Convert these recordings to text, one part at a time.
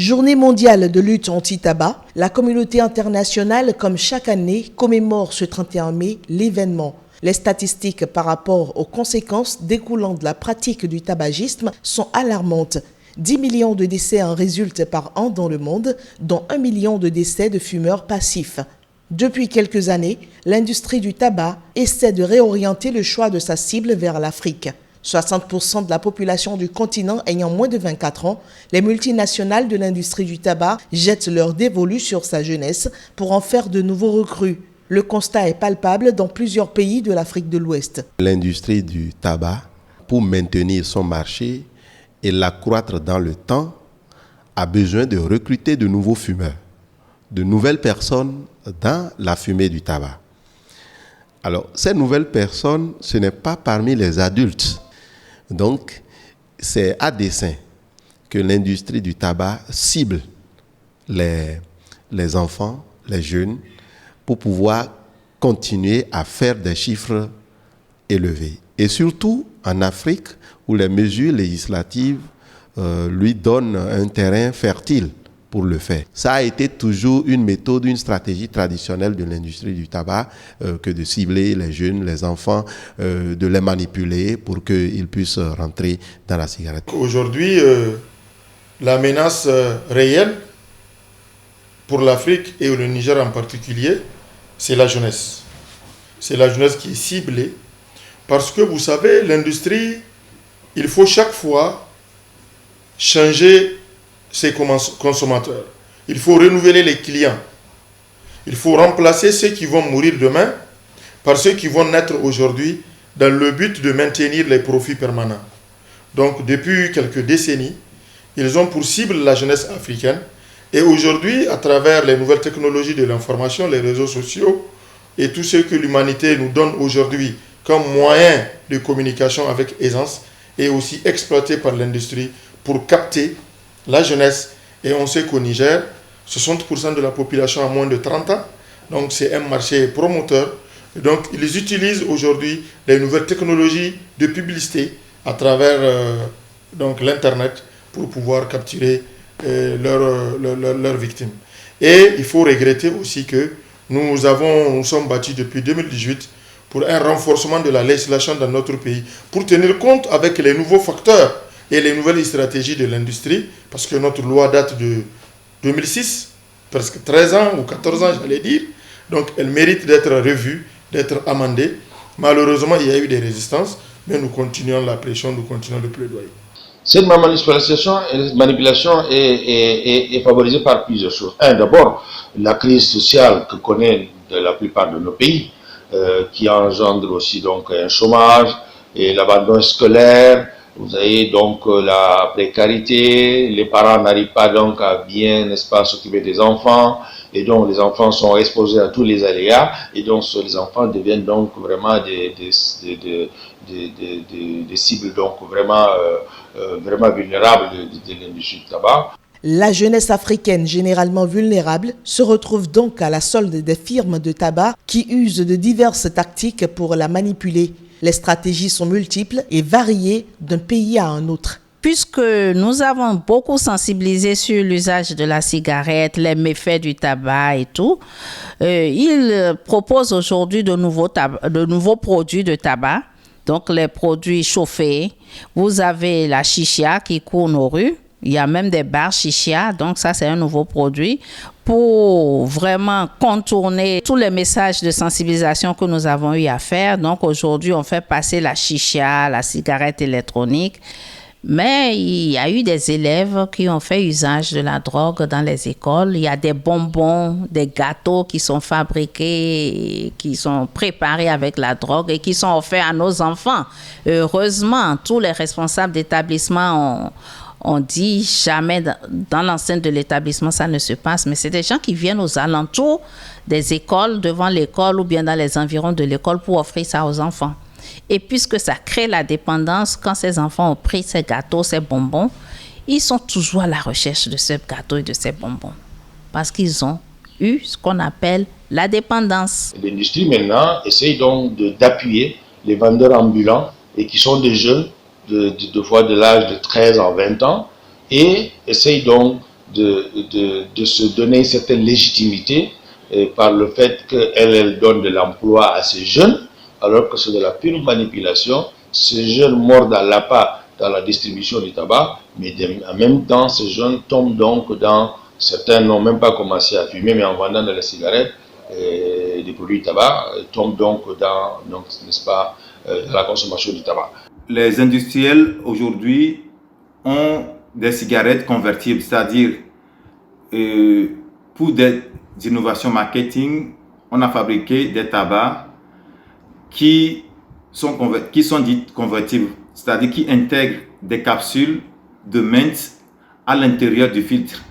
Journée mondiale de lutte anti-tabac, la communauté internationale, comme chaque année, commémore ce 31 mai l'événement. Les statistiques par rapport aux conséquences découlant de la pratique du tabagisme sont alarmantes. 10 millions de décès en résultent par an dans le monde, dont 1 million de décès de fumeurs passifs. Depuis quelques années, l'industrie du tabac essaie de réorienter le choix de sa cible vers l'Afrique. 60% de la population du continent ayant moins de 24 ans, les multinationales de l'industrie du tabac jettent leur dévolu sur sa jeunesse pour en faire de nouveaux recrues. Le constat est palpable dans plusieurs pays de l'Afrique de l'Ouest. L'industrie du tabac, pour maintenir son marché et l'accroître dans le temps, a besoin de recruter de nouveaux fumeurs, de nouvelles personnes dans la fumée du tabac. Alors, ces nouvelles personnes, ce n'est pas parmi les adultes. Donc, c'est à dessein que l'industrie du tabac cible les enfants, les jeunes, pour pouvoir continuer à faire des chiffres élevés. Et surtout en Afrique, où les mesures législatives lui donnent un terrain fertile pour le faire. Ça a été toujours une méthode, une stratégie traditionnelle de l'industrie du tabac que de cibler les jeunes, les enfants, de les manipuler pour qu'ils puissent rentrer dans la cigarette. Aujourd'hui, la menace réelle pour l'Afrique et le Niger en particulier, c'est la jeunesse. C'est la jeunesse qui est ciblée parce que vous savez, l'industrie, il faut chaque fois changer ses consommateurs. Il faut renouveler les clients. Il faut remplacer ceux qui vont mourir demain par ceux qui vont naître aujourd'hui dans le but de maintenir les profits permanents. Donc, depuis quelques décennies, ils ont pour cible la jeunesse africaine. Et aujourd'hui, à travers les nouvelles technologies de l'information, les réseaux sociaux et tout ce que l'humanité nous donne aujourd'hui comme moyen de communication avec aisance, est aussi exploité par l'industrie pour capter la jeunesse. Et on sait qu'au Niger, 60% de la population a moins de 30 ans. Donc c'est un marché promoteur. Et donc ils utilisent aujourd'hui les nouvelles technologies de publicité à travers l'Internet pour pouvoir capturer leurs victimes. Et il faut regretter aussi que nous sommes battus depuis 2018 pour un renforcement de la législation dans notre pays, pour tenir compte avec les nouveaux facteurs et les nouvelles stratégies de l'industrie, parce que notre loi date de 2006, presque 13 ans ou 14 ans, j'allais dire. Donc elle mérite d'être revue, d'être amendée. Malheureusement, il y a eu des résistances, mais nous continuons la pression, nous continuons le plaidoyer. Cette manipulation est favorisée par plusieurs choses. D'abord, la crise sociale que connaît la plupart de nos pays, qui engendre aussi donc un chômage et l'abandon scolaire. Vous avez donc la précarité, les parents n'arrivent pas donc à bien, n'est-ce pas, s'occuper des enfants, et donc les enfants sont exposés à tous les aléas, et donc les enfants deviennent donc vraiment des cibles donc vraiment vulnérables de l'industrie du tabac. La jeunesse africaine, généralement vulnérable, se retrouve donc à la solde des firmes de tabac qui usent de diverses tactiques pour la manipuler. Les stratégies sont multiples et variées d'un pays à un autre. Puisque nous avons beaucoup sensibilisé sur l'usage de la cigarette, les méfaits du tabac et tout, ils proposent aujourd'hui de nouveaux produits de tabac. Donc les produits chauffés. Vous avez la chicha qui court nos rues. Il y a même des bars chicha, donc ça c'est un nouveau produit pour vraiment contourner tous les messages de sensibilisation que nous avons eu à faire. Donc aujourd'hui on fait passer la chicha, la cigarette électronique, mais il y a eu des élèves qui ont fait usage de la drogue dans les écoles. Il y a des bonbons, des gâteaux qui sont fabriqués, qui sont préparés avec la drogue et qui sont offerts à nos enfants. Heureusement, tous les responsables d'établissement on dit jamais dans l'enceinte de l'établissement ça ne se passe, mais c'est des gens qui viennent aux alentours des écoles, devant l'école ou bien dans les environs de l'école pour offrir ça aux enfants. Et puisque ça crée la dépendance, quand ces enfants ont pris ces gâteaux, ces bonbons, ils sont toujours à la recherche de ces gâteaux et de ces bonbons parce qu'ils ont eu ce qu'on appelle la dépendance. L'industrie maintenant essaye donc d'appuyer les vendeurs ambulants et qui sont des jeunes de fois de l'âge de 13 à 20 ans et essaye donc de se donner une certaine légitimité par le fait qu'elle donne de l'emploi à ces jeunes, alors que c'est de la pure manipulation. Ces jeunes mordent à l'appât dans la distribution du tabac, mais en même temps, ces jeunes tombent donc dans, certains n'ont même pas commencé à fumer, mais en vendant de la cigarette, des produits de tabac, tombent donc dans, n'est-ce pas, dans la consommation du tabac. Les industriels aujourd'hui ont des cigarettes convertibles, c'est-à-dire pour des innovations marketing, on a fabriqué des tabacs qui sont dites convertibles, c'est-à-dire qui intègrent des capsules de menthe à l'intérieur du filtre.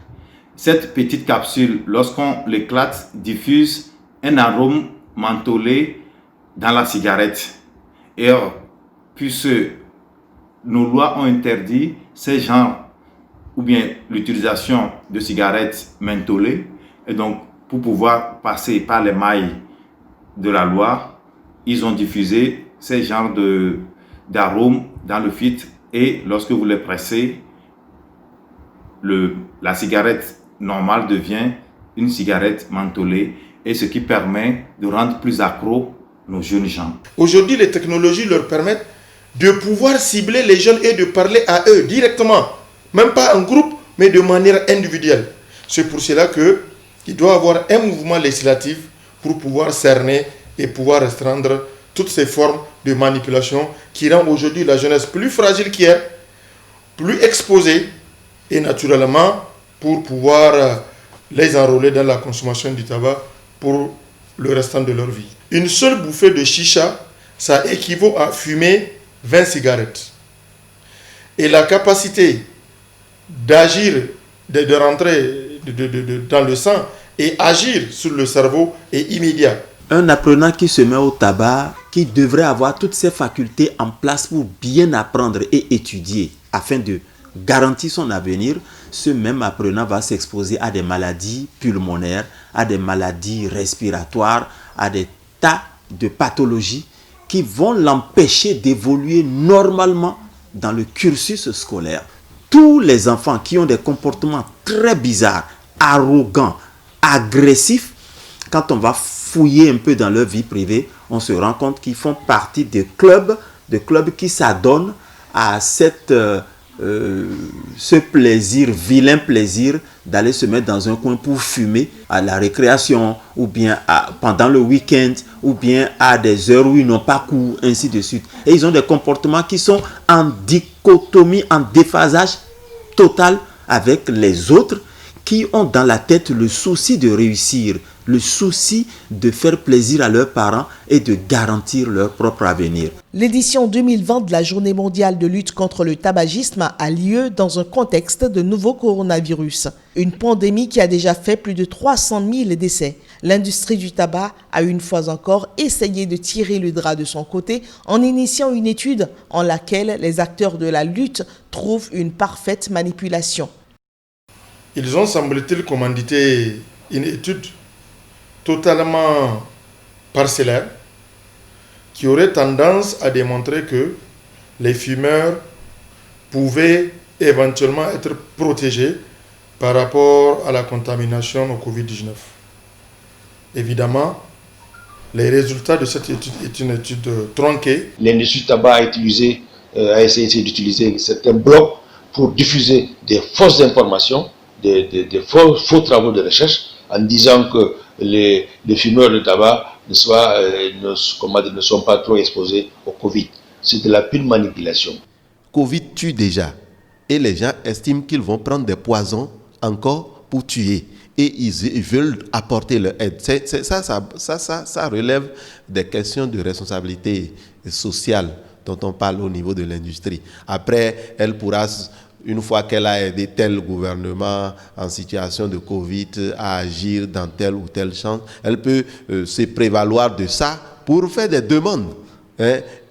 Cette petite capsule, lorsqu'on l'éclate, diffuse un arôme mentholé dans la cigarette. Et puisque nos lois ont interdit ces genres ou bien l'utilisation de cigarettes mentholées, et donc pour pouvoir passer par les mailles de la loi, ils ont diffusé ces genres d'arômes dans le filtre, et lorsque vous les pressez, la cigarette normale devient une cigarette mentholée, et ce qui permet de rendre plus accro nos jeunes gens. Aujourd'hui, les technologies leur permettent de pouvoir cibler les jeunes et de parler à eux directement, même pas en groupe, mais de manière individuelle. C'est pour cela qu'il doit y avoir un mouvement législatif pour pouvoir cerner et pouvoir restreindre toutes ces formes de manipulation qui rend aujourd'hui la jeunesse plus fragile qu'hier, plus exposée, et naturellement pour pouvoir les enrôler dans la consommation du tabac pour le restant de leur vie. Une seule bouffée de chicha, ça équivaut à fumer 20 cigarettes. Et la capacité d'agir, de rentrer dans le sang et agir sur le cerveau est immédiat. Un apprenant qui se met au tabac, qui devrait avoir toutes ses facultés en place pour bien apprendre et étudier afin de garantir son avenir, ce même apprenant va s'exposer à des maladies pulmonaires, à des maladies respiratoires, à des tas de pathologies qui vont l'empêcher d'évoluer normalement dans le cursus scolaire. Tous les enfants qui ont des comportements très bizarres, arrogants, agressifs, quand on va fouiller un peu dans leur vie privée, on se rend compte qu'ils font partie des clubs qui s'adonnent à ce plaisir, vilain plaisir d'aller se mettre dans un coin pour fumer à la récréation, ou bien pendant le week-end, ou bien à des heures où ils n'ont pas cours, ainsi de suite. Et ils ont des comportements qui sont en dichotomie, en déphasage total avec les autres, qui ont dans la tête le souci de réussir, le souci de faire plaisir à leurs parents et de garantir leur propre avenir. L'édition 2020 de la Journée mondiale de lutte contre le tabagisme a lieu dans un contexte de nouveau coronavirus. Une pandémie qui a déjà fait plus de 300 000 décès. L'industrie du tabac a une fois encore essayé de tirer le drap de son côté en initiant une étude en laquelle les acteurs de la lutte trouvent une parfaite manipulation. Ils ont, semble-t-il, commandité une étude totalement parcellaire qui aurait tendance à démontrer que les fumeurs pouvaient éventuellement être protégés par rapport à la contamination au Covid-19. Évidemment, les résultats de cette étude est une étude tronquée. L'industrie du tabac a essayé d'utiliser certains blocs pour diffuser des fausses informations, des faux travaux de recherche, en disant que les fumeurs de tabac ne sont pas trop exposés au Covid. C'est de la pure manipulation. Covid tue déjà. Et les gens estiment qu'ils vont prendre des poisons encore pour tuer. Et ils veulent apporter leur aide. Ça relève des questions de responsabilité sociale dont on parle au niveau de l'industrie. Après, elle pourra, une fois qu'elle a aidé tel gouvernement en situation de Covid à agir dans tel ou tel champ, elle peut se prévaloir de ça pour faire des demandes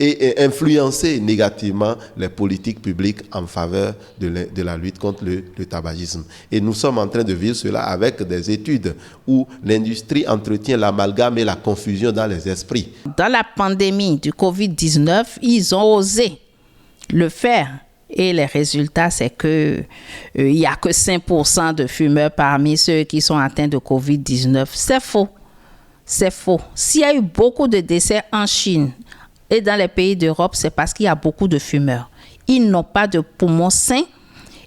et influencer négativement les politiques publiques en faveur de la lutte contre le tabagisme. Et nous sommes en train de vivre cela avec des études où l'industrie entretient l'amalgame et la confusion dans les esprits. Dans la pandémie du Covid-19, ils ont osé le faire. Et les résultats, c'est que il n'y a que 5% de fumeurs parmi ceux qui sont atteints de COVID-19. C'est faux. C'est faux. S'il y a eu beaucoup de décès en Chine et dans les pays d'Europe, c'est parce qu'il y a beaucoup de fumeurs. Ils n'ont pas de poumons sains.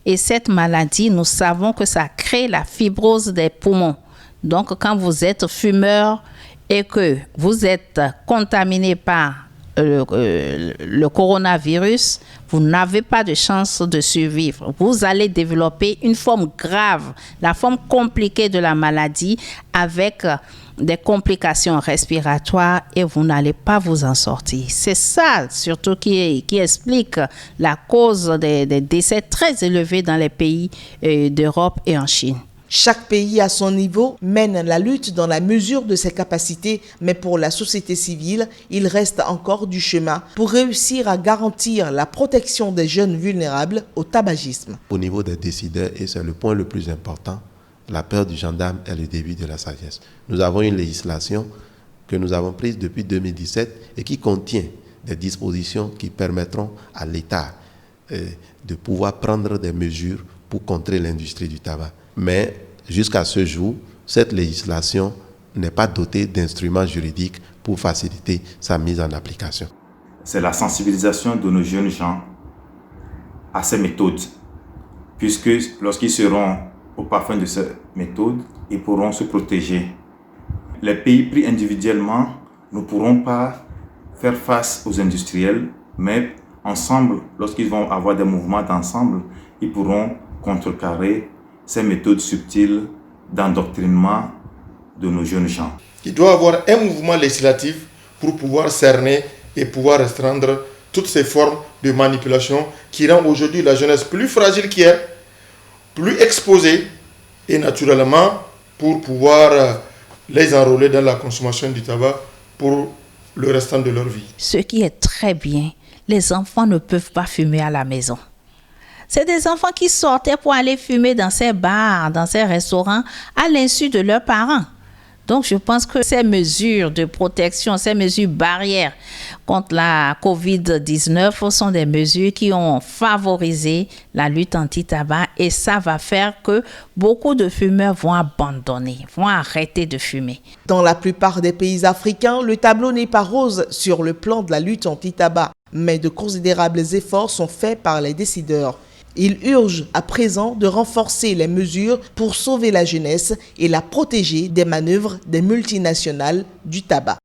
Et cette maladie, nous savons que ça crée la fibrose des poumons. Donc, quand vous êtes fumeur et que vous êtes contaminé par le coronavirus, vous n'avez pas de chance de survivre. Vous allez développer une forme grave, la forme compliquée de la maladie avec des complications respiratoires et vous n'allez pas vous en sortir. C'est ça surtout qui explique la cause des décès très élevés dans les pays d'Europe et en Chine. Chaque pays à son niveau mène la lutte dans la mesure de ses capacités, mais pour la société civile, il reste encore du chemin pour réussir à garantir la protection des jeunes vulnérables au tabagisme. Au niveau des décideurs, et c'est le point le plus important, la peur du gendarme est le début de la sagesse. Nous avons une législation que nous avons prise depuis 2017 et qui contient des dispositions qui permettront à l'État de pouvoir prendre des mesures pour contrer l'industrie du tabac. Mais jusqu'à ce jour, cette législation n'est pas dotée d'instruments juridiques pour faciliter sa mise en application. C'est la sensibilisation de nos jeunes gens à ces méthodes, puisque lorsqu'ils seront au parfum de ces méthodes, ils pourront se protéger. Les pays pris individuellement ne pourront pas faire face aux industriels, mais ensemble, lorsqu'ils vont avoir des mouvements d'ensemble, ils pourront contrecarrer ces méthodes subtiles d'endoctrinement de nos jeunes gens. Il doit y avoir un mouvement législatif pour pouvoir cerner et pouvoir restreindre toutes ces formes de manipulation qui rendent aujourd'hui la jeunesse plus fragile qu'hier, plus exposée et naturellement pour pouvoir les enrôler dans la consommation du tabac pour le restant de leur vie. Ce qui est très bien, les enfants ne peuvent pas fumer à la maison. C'est des enfants qui sortaient pour aller fumer dans ces bars, dans ces restaurants, à l'insu de leurs parents. Donc, je pense que ces mesures de protection, ces mesures barrières contre la COVID-19 sont des mesures qui ont favorisé la lutte anti-tabac et ça va faire que beaucoup de fumeurs vont abandonner, vont arrêter de fumer. Dans la plupart des pays africains, le tableau n'est pas rose sur le plan de la lutte anti-tabac, mais de considérables efforts sont faits par les décideurs. Il urge à présent de renforcer les mesures pour sauver la jeunesse et la protéger des manœuvres des multinationales du tabac.